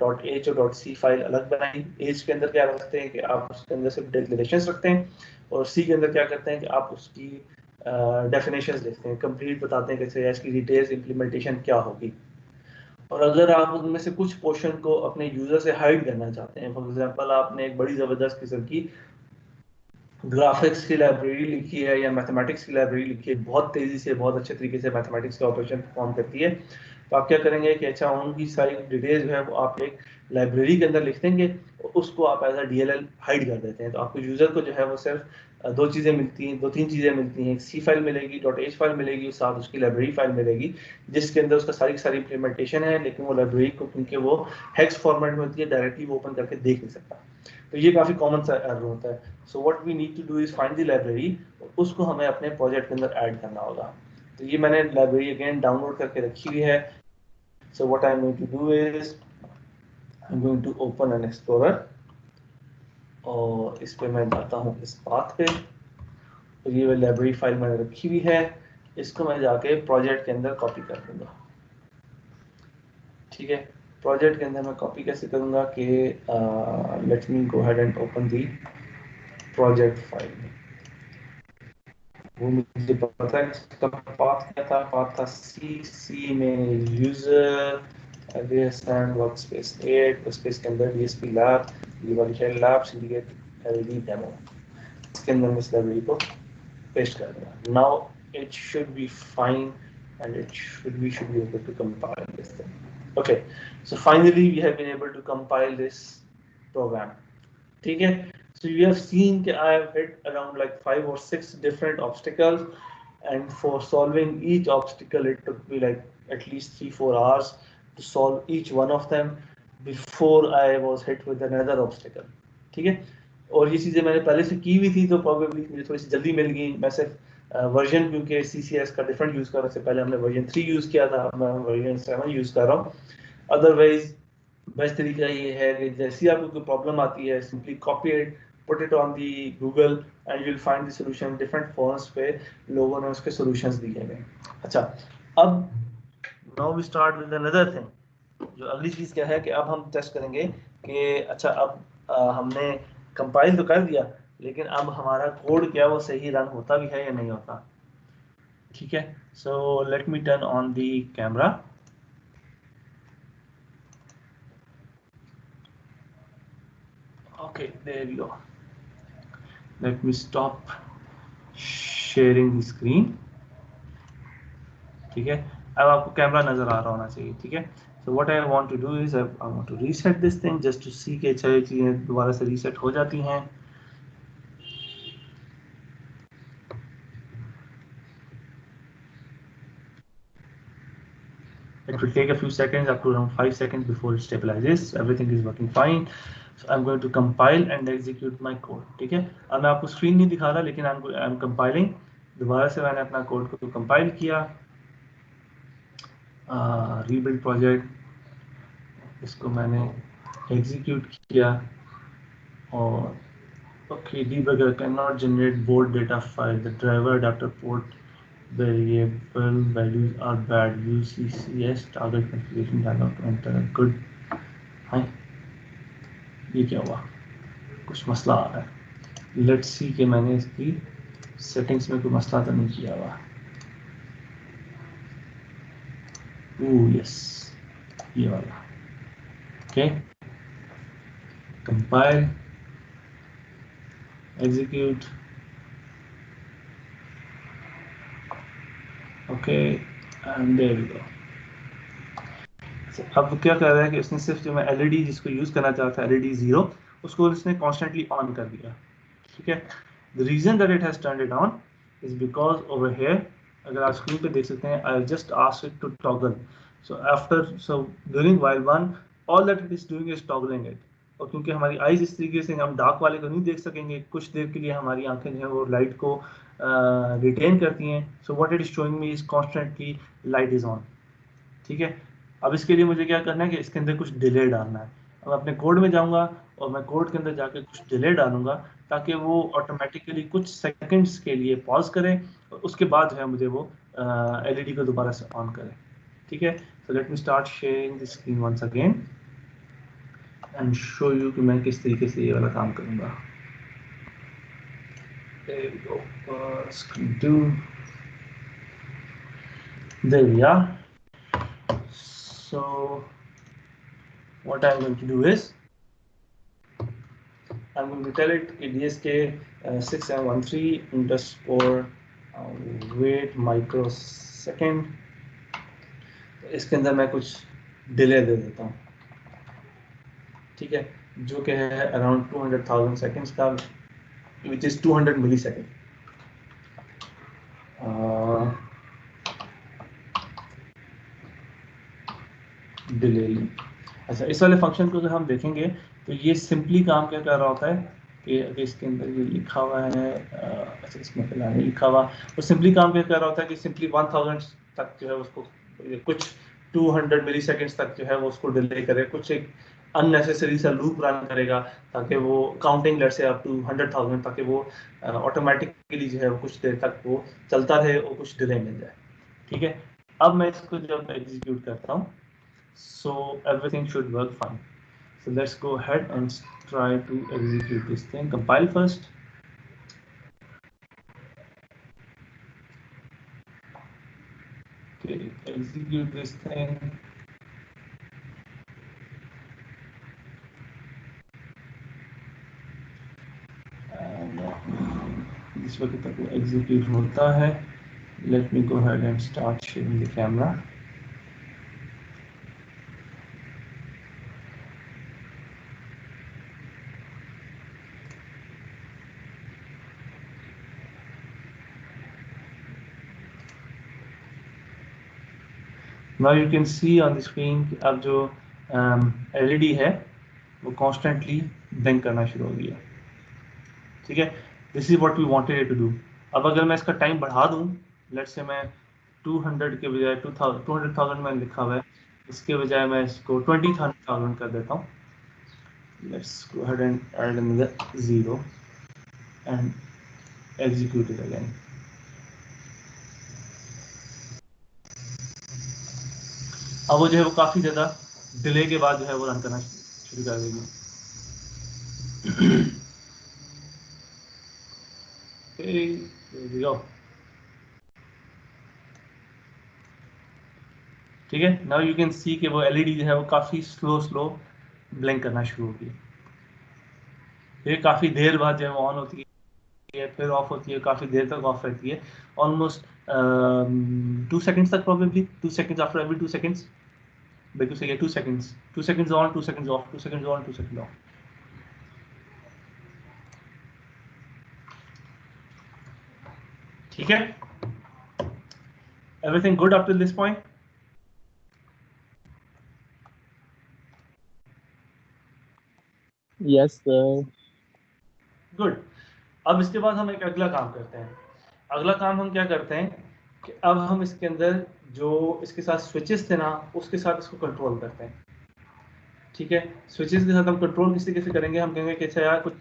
.h और .c फाइल अलग बनाई। h के अंदर क्या रखते हैं कि आप उसके अंदर सिर्फ डिक्लेरेशंस रखते हैं, और c के अंदर क्या करते हैं कि आप उसकी डेफिनेशंस लिखते हैं, कंप्लीट बताते हैं कि इसकी डिटेल्स इंप्लीमेंटेशन क्या होगी। और अगर आप उनमें से कुछ पोर्शन को अपने यूजर से हाइड करना चाहते हैं, फॉर एग्जांपल आपने एक बड़ी जबरदस्त किस्म की ग्राफिक्स की लाइब्रेरी लिखी है या मैथमेटिक्स की लाइब्रेरी लिखी है, बहुत तेजी से बहुत अच्छे तरीके से मैथमेटिक्स का ऑपरेशन परफॉर्म करती है, तो आप क्या करेंगे कि अच्छा उनकी सारी डिटेल्स जो है वो आप एक लाइब्रेरी के अंदर लिख देंगे और उसको आप एज अ DLL हाइड कर देते हैं। तो आपको यूजर को जो है वो सिर्फ दो चीज़ें मिलती हैं, 2-3 चीज़ें मिलती हैं, एक C फाइल मिलेगी, .h फाइल मिलेगी, साथ उसकी लाइब्रेरी फाइल मिलेगी जिसके अंदर उसका सारी सारी इंप्लीमेंटेशन है, लेकिन वो लाइब्रेरी को क्योंकि वो हेक्स फॉर्मेट में होती है डायरेक्टली वो ओपन करके देख नहीं सकता। तो ये काफ़ी कॉमन सा एरर होता है। So what we need to do is find the library, उसको हमें अपने प्रोजेक्ट के अंदर ऐड करना होगा। तो ये मैंने लाइब्रेरी अगेन डाउनलोड करके रखी हुई है। So what I am going to do is I am going to open an explorer, और इस पे मैं जाता हूँ इस पाथ पे, तो ये लाइब्रेरी फाइल मैंने रखी हुई है, इसको मैं जाके प्रोजेक्ट के अंदर कॉपी कर दूंगा। ठीक है, प्रोजेक्ट के अंदर मैं कॉपी कैसे करूंगा कि let me go ahead and open the project file. वो मुझे पता है इसका पाथ क्या था, पाथ था सी में user address and workspace 8, workspace के अंदर डीएसपी लैब, ये वाली है लैब सिंडिकेट एलडी डेमो, इसके अंदर मैं इस लाइब्रेरी को पेस्ट कर दूंगा। Now it should be fine and it should we should be able to compile this thing. Okay, so finally we have been able to compile this program. ठीक है, so you have seen that I have hit around like 5 or 6 different obstacles, and for solving each obstacle it took me like at least 3-4 hours to solve each one of them before I was hit with another obstacle. ठीक है, और ये चीज़ें मैंने पहले से की हुई थी तो probably मुझे थोड़ी सी जल्दी मिल गई। मैं सिर्फ वर्जन क्योंकि CCS का डिफरेंट यूज़ कर रहा, से पहले हमने वर्जन 3 यूज़ किया था, अब मैं वर्जन 7 यूज़ कर रहा हूँ। अदरवाइज बेस्ट तरीका ये है कि जैसी आपको कोई प्रॉब्लम आती है simply copy it, put it on the Google and you will find the solution. Different forms पे लोगों ने उसके सॉल्यूशंस दिए हैं। अच्छा, अब now we start with another thing. जो अगली चीज़ क्या है कि अब हम टेस्ट करेंगे कि अच्छा अब हमने कंपाइल तो कर दिया, लेकिन अब हमारा कोड क्या वो सही रन होता भी है या नहीं होता। ठीक है, so let me turn on the camera. Okay, there we go. Let me stop sharing the screen. ठीक है, अब आपको कैमरा नजर आ रहा होना चाहिए। ठीक है, so what I want to do is I want to reset this thing just to see कि सारी चीजें दोबारा से रीसेट हो जाती हैं। It will take a few seconds, up to around 5 seconds before it stabilizes. Everything is working fine. So I'm going to compile and execute my code. ठीक है, अब मैं आपको स्क्रीन नहीं दिखा रहा, लेकिन I'm compiling। दोबारा से मैंने अपना कोड को कंपाइल किया, रीबिल्ड प्रोजेक्ट, इसको मैंने एग्जीक्यूट किया, और okay debugger cannot generate board data file, the driver adapter port variable values are bad, use CCS target configuration dialog to enter a good। हाँ, ये क्या हुआ, कुछ मसला आ रहा है। लेट्स सी कि मैंने इसकी सेटिंग्स में कोई मसला तो नहीं किया हुआ। यस, ये वाला। Okay, compile, execute, okay and there we go. अब क्या कर रहा है कि उसने सिर्फ जो मैं एलईडी जिसको यूज करना चाहता था एलईडी 0 उसको उसने कॉन्स्टेंटली ऑन कर दिया। ठीक है, the reason that it has turned it on is because over here अगर आप स्क्रीन पे देख सकते हैं I just asked it to toggle. So after so during while one all that it is doing is toggling it. और क्योंकि हमारी आईज इस तरीके से हम डार्क वाले को नहीं देख सकेंगे, कुछ देर के लिए हमारी आंखें जो है वो लाइट को रिटेन करती हैं। So what it is showing me is constantly light is on. ठीक है, अब इसके लिए मुझे क्या करना है कि इसके अंदर कुछ डिले डालना है। अब अपने कोड में जाऊंगा और मैं कोड के अंदर जाके कुछ डिले डालूंगा ताकि वो ऑटोमेटिकली कुछ सेकंड्स के लिए पॉज करे और उसके बाद जो है मुझे वो एलईडी को दोबारा से ऑन करे। ठीक है, so let me start sharing the screen once again and show you कि मैं किस तरीके से ये वाला काम करूंगा। There we go. Screen 2. There we are. So what I'm going to do is I'm going to tell it DSK 6713 underscore wait microsecond। इसके अंदर मैं कुछ डिले दे देता हूँ। ठीक है, जो कि है अराउंड 200,000 सेकेंड्स का, which is 200 millisecond. Delay. अच्छा, इस वाले फंक्शन को अगर हम देखेंगे तो ये सिंपली काम क्या कर रहा होता है कि अगर इसके अंदर ये लिखा हुआ है, अच्छा इसमें फिलहाल नहीं लिखा हुआ, वो सिंपली काम क्या कर रहा होता है कि सिंपली 1000 तक जो है उसको कुछ 200 मिली सेकेंड्स तक जो है वो उसको डिले करे, कुछ एक अननेसेसरी सा लूप रन करेगा ताकि वो काउंटिंग लेट से अप टू 100,000 ताकि वो ऑटोमेटिकली जो है वो कुछ देर तक वो चलता रहे और कुछ डिले मिल जाए। ठीक है, अब मैं इसको जब एग्जीक्यूट करता हूँ so everything should work fine. So let's go ahead and try to execute this thing. Compile first. Okay, execute this thing. And इस वक्त तक वो execute होता है। Let me go ahead and start sharing the camera. Now you can see on the screen कि अब जो LED है वो constantly blink करना शुरू हो गया। ठीक है, this is what we wanted it to do. अब अगर मैं इसका टाइम बढ़ा दूं, लेट्स से मैं 200 के बजाय 200,000 में लिखा हुआ है, इसके बजाय मैं इसको 20,000 कर देता हूँ। Let's go ahead and add another 0 and execute it again. अब वो जो है वो काफी ज्यादा डिले के बाद जो है वो रन करना शुरू कर देगी। Okay, there we go. ठीक है, नाउ यू कैन सी कि वो एलईडी जो है वो काफी स्लो ब्लिंक करना शुरू होगी। ये काफी देर बाद जो है वो ऑन होती है, फिर ऑफ होती है, काफी देर तक ऑफ रहती है, ऑलमोस्ट 2 सेकंड्स तक, probably 2 seconds after every 2 seconds. बिल्कुल सही है, 2 seconds, 2 seconds on, 2 seconds of, 2 seconds on, 2 seconds of. ठीक है, everything good up till this point? Yes, sir. Good. अब इसके बाद हम एक अगला काम करते हैं। अगला काम हम क्या करते हैं कि अब हम इसके अंदर जो इसके साथ स्विचेस थे ना, उसके साथ इसको कंट्रोल करते हैं। ठीक है, स्विचेस के साथ हम कंट्रोल किस तरीके से करेंगे, हम कहेंगे कि अच्छा यार कुछ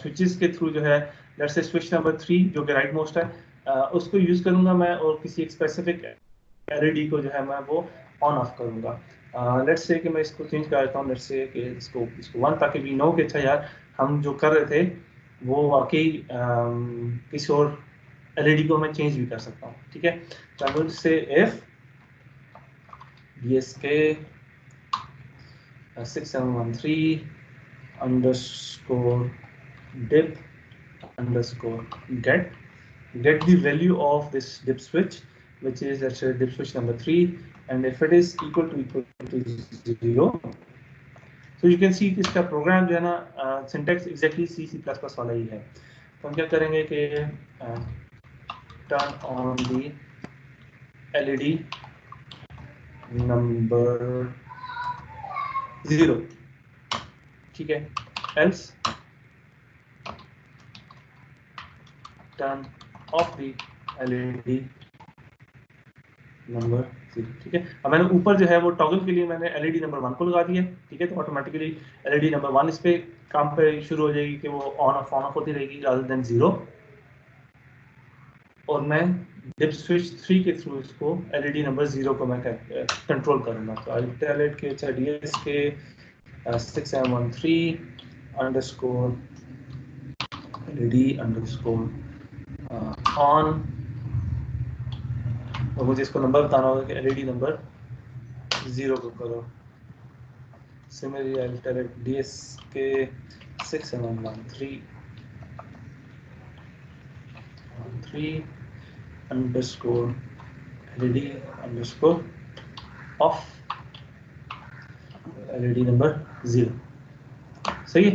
स्विचेस के थ्रू जो है, लेट्स से स्विच नंबर 3 जो कि राइट मोस्ट है, उसको यूज करूंगा मैं और किसी एक स्पेसिफिक एलईडी को जो है मैं वो ऑन ऑफ करूंगा। लेट्स से कि मैं इसको चेंज कर देता हूँ, लेट्स से कि इसको 1 ताकि वी नो कि अच्छा यार हम जो कर रहे थे वो वाकई किसी और एलईडी को मैं चेंज भी कर सकता हूँ। ठीक है, तो I will say if DSK 6713 underscore dip underscore get the value of this dip switch which is let's say dip switch number 3, and if it is equal to 0, so you can see कि इसका प्रोग्राम जो है ना सिंटैक्स एग्जैक्टली C++ वाला ही है। तो हम क्या करेंगे कि turn on the LED number 0, ठीक है, else turn of the LED number 0, ठीक है। अब मैंने ऊपर जो है वो टॉगल के लिए मैंने LED नंबर 1 को लगा दिया, ठीक है, तो ऑटोमेटिकली LED नंबर 1 इस पे काम पे शुरू हो जाएगी कि वो ऑन ऑफ होती रहेगी रादर देन 0। और मैं डिप स्विच 3 के थ्रू इसको LED नंबर 0 को मैं कंट्रोल करूंगा। तो आई टेल इट कि अच्छा DSK 6713 underscore LED underscore on, और मुझे इसको नंबर बताना होगा कि LED नंबर 0 को करो। Similarly, I'll tell it DSK 6713 underscore LED underscore off LED number 0। सही है।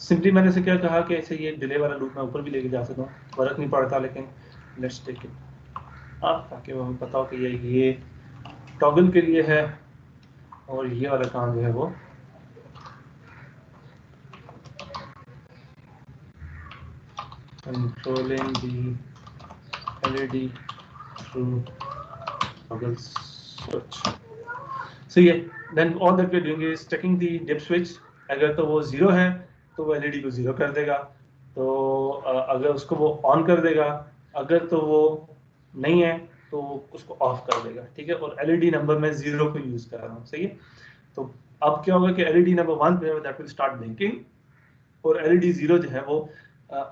सिंपली मैंने से क्या कहा कि ऐसे ये डिले वाला लूप मैं ऊपर भी लेके जा सकता हूँ, फर्क नहीं पड़ता, लेकिन लेट्स टेक इट अब ताकि हमें पता हो कि ये टॉगल के लिए है और ये वाला काम जो है वो controlling the LED through toggle switch. So yeah, then all that we're doing is checking the dip switch. अगर तो वो 0 है तो वो LED को 0 कर देगा, तो अगर उसको वो ऑन कर देगा, अगर तो वो नहीं है तो उसको ऑफ कर देगा, ठीक है। और LED नंबर मैं 0 को यूज कर रहा हूँ, सही है। तो अब क्या होगा कि LED नंबर 1 जो है दैट विल स्टार्ट ब्लिंकिंग, और LED 0 जो है वो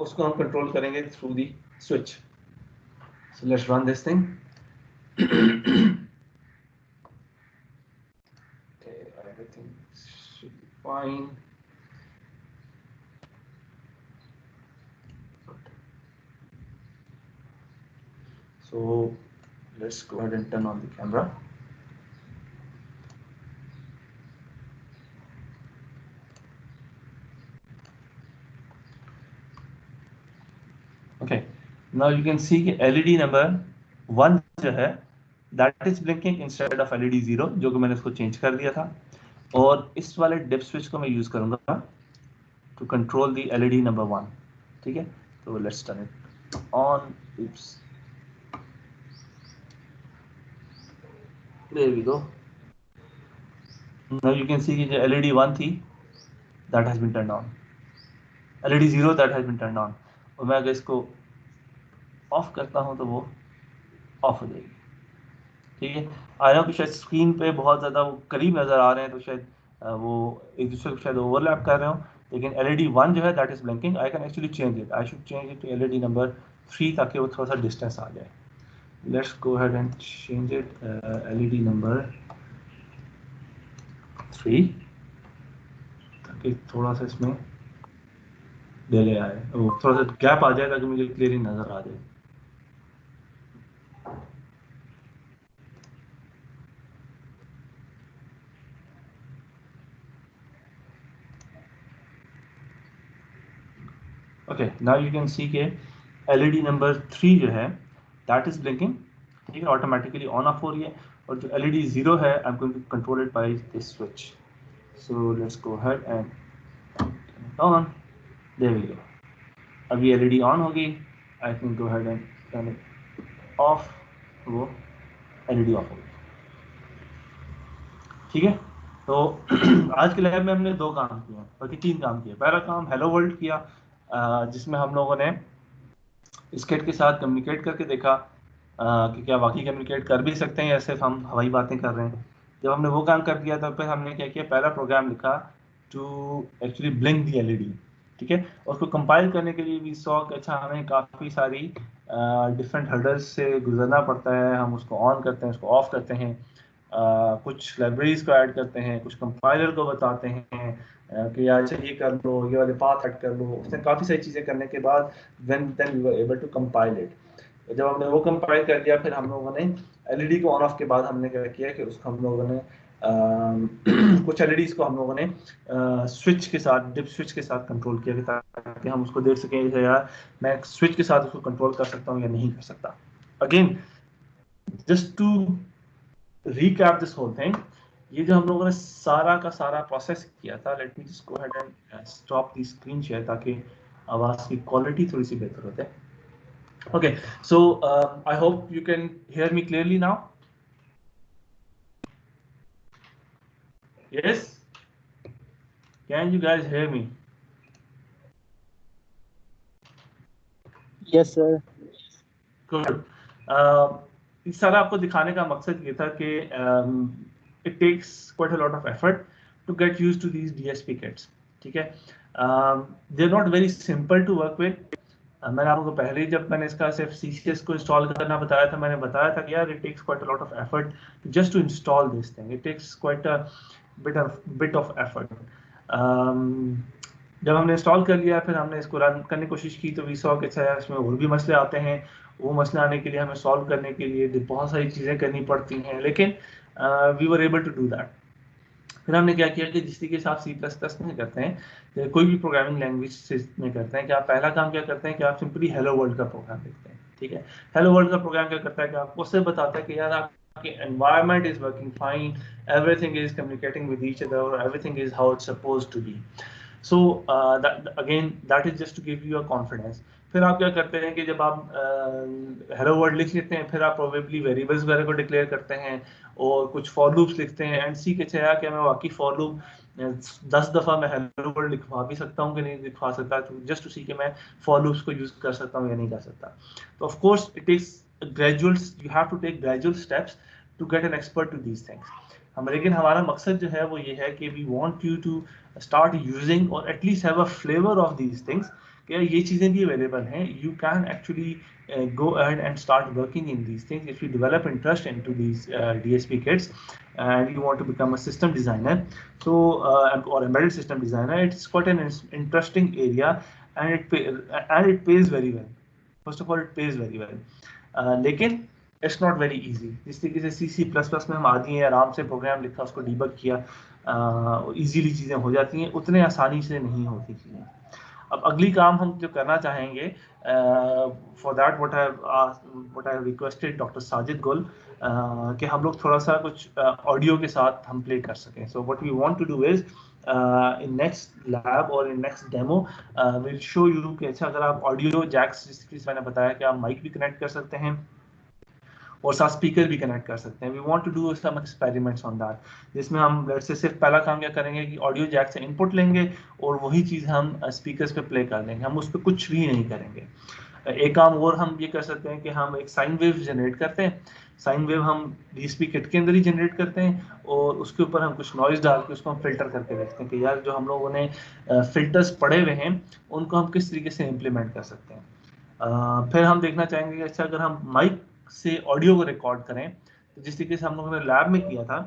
उसको हम कंट्रोल करेंगे through the switch. So let's run this thing. Okay, everything should be fine. So let's go ahead and turn on the camera. Okay, now you can see कि LED number 1 जो है that is blinking instead of LED 0, जो कि मैंने इसको चेंज कर दिया था। और इस वाले डिप स्विच को मैं यूज करूंगा to control the LED number 1, ठीक है। तो लेट्स टर्न इट ऑन। There we go. Now you can see कि जो LED 1 थी that has been turned on, LED 0 that has been turned on, और मैं अगर इसको ऑफ करता हूं तो वो ऑफ हो जाएगी, ठीक है। आई नो कि शायद स्क्रीन पे बहुत ज़्यादा वो करीब नज़र आ रहे हैं, तो शायद वो एक दूसरे को शायद ओवरलैप कर रहे हो, लेकिन LED 1 जो है that is blinking. I can actually change it, I should change it to LED number 3 ताकि वो थोड़ा सा डिस्टेंस आ जाए। Let's go ahead and change it LED number 3 ताकि थोड़ा सा इसमें डिले आए, थोड़ा सा गैप आ जाए ताकि मुझे क्लियरली नज़र आ जाए। Okay, now you can see के LED नंबर 3 जो है दैट इज ब्लिंकिंग, ठीक है, ऑटोमेटिकली ऑन ऑफ हो रही है। और जो LED 0 है I am going to control it by this switch. So let's go ahead and on, there we go. अभी LED ऑन होगी, I can go ahead and turn it off, वो LED ऑफ होगी, ठीक है। तो आज के लैब में हमने 2 काम किए, बल्कि 3 काम किए। पहला काम हेलो वर्ल्ड किया, जिसमें हम लोगों ने स्केट के साथ कम्युनिकेट करके देखा कि क्या वाकई कम्युनिकेट कर भी सकते हैं या सिर्फ हम हवाई बातें कर रहे हैं। जब हमने वो काम कर दिया तो फिर हमने क्या किया, पहला प्रोग्राम लिखा to actually blink the LED, ठीक है। और उसको कंपाइल करने के लिए वी सॉ कि अच्छा हमें काफ़ी सारी डिफरेंट हर्डल्स से गुजरना पड़ता है। हम उसको ऑन करते हैं, उसको ऑफ करते हैं, कुछ लाइब्रेरीज को ऐड करते हैं, कुछ कंपाइलर को बताते हैं कि यार अच्छा ये कर लो, ये वाले पाथ ऐड कर लो। उसने काफ़ी सारी चीज़ें करने के बाद then we were able to compile it. जब हमने वो कंपाइल कर दिया, फिर हम लोगों ने एलईडी को ऑन ऑफ के बाद हमने क्या किया कि उसको हम लोगों ने कुछ एलईडीज को हम लोगों ने स्विच के साथ, डिप स्विच के साथ कंट्रोल किया ताकि हम उसको देख सकें यार मैं स्विच के साथ उसको कंट्रोल कर सकता हूँ या नहीं कर सकता. Again just to recap this whole thing, ये जो हम लोगों ने सारा का सारा प्रोसेस किया था, late me just go ahead and stop the screen share ताकि आवाज की क्वालिटी थोड़ी सी बेहतर हो जाए. Okay, so I hope you can hear me clearly now. Yes, can you guys hear me? Yes, sir. Good. इस सारा आपको दिखाने का मकसद ये था कि it takes quite a lot of effort to get used to these DSP kits. ठीक है, they're not very simple to work with. मैंने आपको पहले ही जब मैंने इसका सिर्फ CCS को इंस्टॉल करना बताया था, मैंने बताया था कि यार it takes quite a lot of effort just to install this thing. It takes quite a bit of effort. जब हमने इंस्टॉल कर लिया, फिर हमने इसको रन करने की कोशिश की, तो वी सॉ कि अच्छा यार इसमें और भी मसले आते हैं. वो मसले आने के लिए हमें सॉल्व करने के लिए बहुत सारी चीज़ें करनी पड़ती हैं, लेकिन we were able to do that. फिर हमने क्या किया कि जिस तरीके से आप C++ में करते हैं, कोई भी प्रोग्रामिंग लैंग्वेज में करते हैं, कि आप पहला काम क्या करते हैं कि आप सिंपली हेलो वर्ल्ड का प्रोग्राम लिखते हैं. ठीक है, हेलो वर्ल्ड का प्रोग्राम क्या करता है कि आपको उससे बताता है कि यार आपके environment is working fine, everything is communicating with each other, everything is how it's supposed to be. So that is just to give you a confidence. फिर आप क्या करते हैं कि जब आप हेलो वर्ल्ड लिख लेते हैं, फिर आप प्रोबेबली वेरिएबल्स वगैरह को डिक्लेयर करते हैं और कुछ फॉर लूप्स लिखते हैं एंड सी के चाहे कि मैं वाकई फॉर लूप 10 दफ़ा मैं हेलो वर्ल्ड लिखवा भी सकता हूँ कि नहीं लिखवा सकता, जस्ट टू सी कि मैं फॉर लूप्स को यूज कर सकता हूँ या नहीं कर सकता. तो of course it is gradual, you have to take gradual steps to get an expert to these things. लेकिन हमारा मकसद जो है वो ये है कि we want you to start using और at least have a flavour of these things, कि ये चीज़ें भी अवेलेबल हैं. You can actually go ahead and start working in these things if you develop interest into these DSP kits and you want to become a system designer, so or embedded system designer. It's quite an interesting area and it pays very well. First of all, it pays very well. लेकिन इट्स नॉट वेरी इजी. जिस तरीके से C++ में हम आदि हैं, आराम से प्रोग्राम लिखा, उसको डीबग किया, इजीली चीज़ें हो जाती हैं, उतने आसानी से नहीं होती चीज़ें. अब अगली काम हम जो करना चाहेंगे, for that what I requested doctor Sajid गुल कि हम लोग थोड़ा सा कुछ ऑडियो के साथ हम प्ले कर सकें. So what we want to do is in next lab और in next demo will show you कि अच्छा अगर आप ऑडियो जैक्स, जिस मैंने बताया कि आप माइक भी कनेक्ट कर सकते हैं और साथ स्पीकर भी कनेक्ट कर सकते हैं. We want to do some experiments on that, जिसमें हम लेट्स से सिर्फ पहला काम क्या करेंगे कि ऑडियो जैक से इनपुट लेंगे और वही चीज़ हम स्पीकर्स पे प्ले कर देंगे, हम उस पर कुछ भी नहीं करेंगे. एक काम और हम ये कर सकते हैं कि हम एक साइन वेव जनरेट करते हैं. साइन वेव हम DSP किट के अंदर ही जनरेट करते हैं और उसके ऊपर हम कुछ नॉइज डाल के उसको हम फिल्टर करके देखते हैं कि यार जो हम लोगों ने फिल्टर्स पढ़े हुए हैं उनको हम किस तरीके से इम्प्लीमेंट कर सकते हैं. फिर हम देखना चाहेंगे कि अच्छा अगर हम माइक से ऑडियो को रिकॉर्ड करें, तो जिस तरीके से हम लोगों ने लैब में किया था,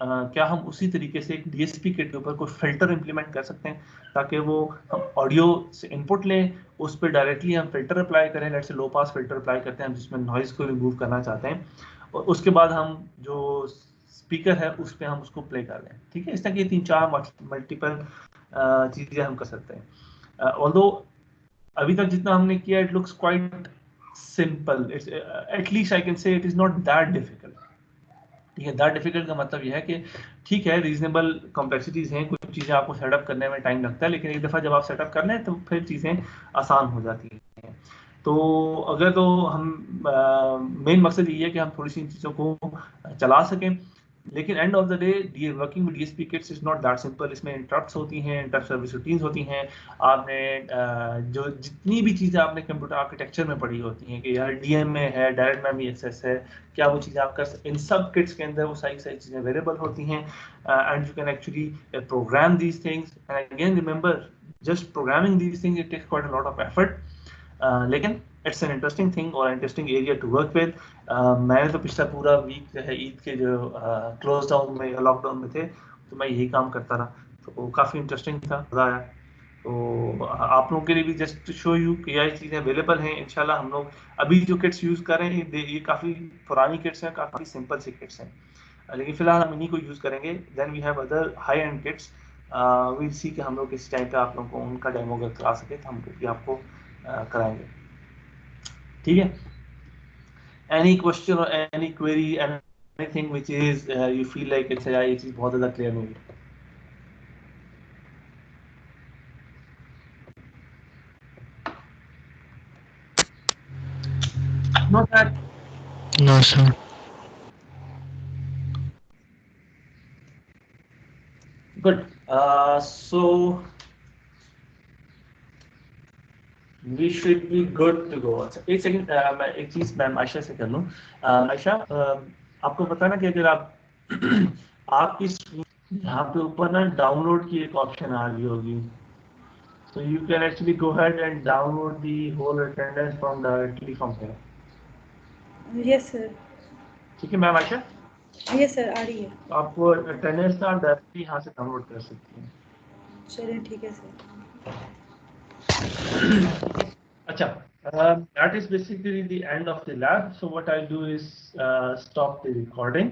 क्या हम उसी तरीके से एक DSP किट के ऊपर कोई फिल्टर इंप्लीमेंट कर सकते हैं ताकि वो हम ऑडियो से इनपुट लें, उस पर डायरेक्टली हम फिल्टर अप्लाई करें. Let's say low pass filter apply करते हैं जिसमें नॉइज को रिमूव करना चाहते हैं, और उसके बाद हम जो स्पीकर है उस पर हम उसको प्ले कर दें. ठीक है, इस तरह की 3-4 मल्टीपल चीज़ें हम कर सकते हैं. ऑल्दो अभी तक जितना हमने किया, it looks quite simple. It's at least I can say it is not that difficult. ठीक है, that difficult का मतलब यह है कि ठीक है, रीजनेबल कॉम्प्लेक्सिटीज हैं, कुछ चीज़ें आपको सेटअप करने में टाइम लगता है, लेकिन एक दफ़ा जब आप सेटअप कर लें तो फिर चीज़ें आसान हो जाती हैं. तो अगर तो हम मेन मकसद ये है कि हम थोड़ी सी इन चीज़ों को चला सकें, लेकिन end of the day working with DSP kits is not that simple. इसमें इंटरप्ट्स होती हैं, इंटरप्ट सर्विस रूटीन्स होती हैं. आपने जो जितनी भी चीज़ें आपने कंप्यूटर आर्किटेक्चर में पढ़ी होती हैं कि यार DMA है, डायरेक्ट मेमोरी एक्सेस है, क्या वो चीज़ें आप कर इन सब किट्स के अंदर वो सारी चीज़ें अवेलेबल होती हैं and you can actually program these things. And again remember, just programming these things it takes quite a lot of effort, लेकिन इट्स एन इंटरेस्टिंग थिंग और interesting area to work with. मैंने तो पिछला पूरा वीक जो है ईद के जो क्लोज डाउन में, लॉकडाउन में थे, तो मैं यही काम करता रहा, तो काफ़ी इंटरेस्टिंग था, मज़ा आया. तो आप लोगों के लिए भी जस्ट टू शो यू कि ये चीज़ें अवेलेबल हैं। इंशाल्लाह हम लोग अभी जो किट्स यूज़ कर रहे हैं ये काफ़ी पुरानी किट्स हैं, काफ़ी सिंपल सी किट्स हैं, लेकिन फिलहाल हम इन्हीं को यूज़ करेंगे। Then we have other high end kits, will see कि हम लोग इस टाइम पे आप लोगों को उनका डेमो अगर करा सके तो हम भी आपको कराएंगे, ठीक है। एनी क्वेश्चन और any query anything which is you feel like it's ये चीज़ बहुत ज़्यादा क्लियर होगी? No sir. No, sir. Good. So we should be good to go. अच्छा एक सेकंड, मैं एक चीज़ मैम आयशा से कर लूँ। आयशा, आपको पता ना कि अगर आप आपकी यहाँ पे ऊपर ना डाउनलोड की एक ऑप्शन आ रही होगी, so you can actually go ahead and download the whole attendance from directly from here. Yes sir. ठीक है मैम आयशा, यस सर, आ रही है। तो आपको अटेंडेंस ना डायरेक्टली यहाँ से डाउनलोड कर सकती हैं। चलिए ठीक है सर। अच्छा, that is basically the end of the lab. So what I'll do is stop the recording.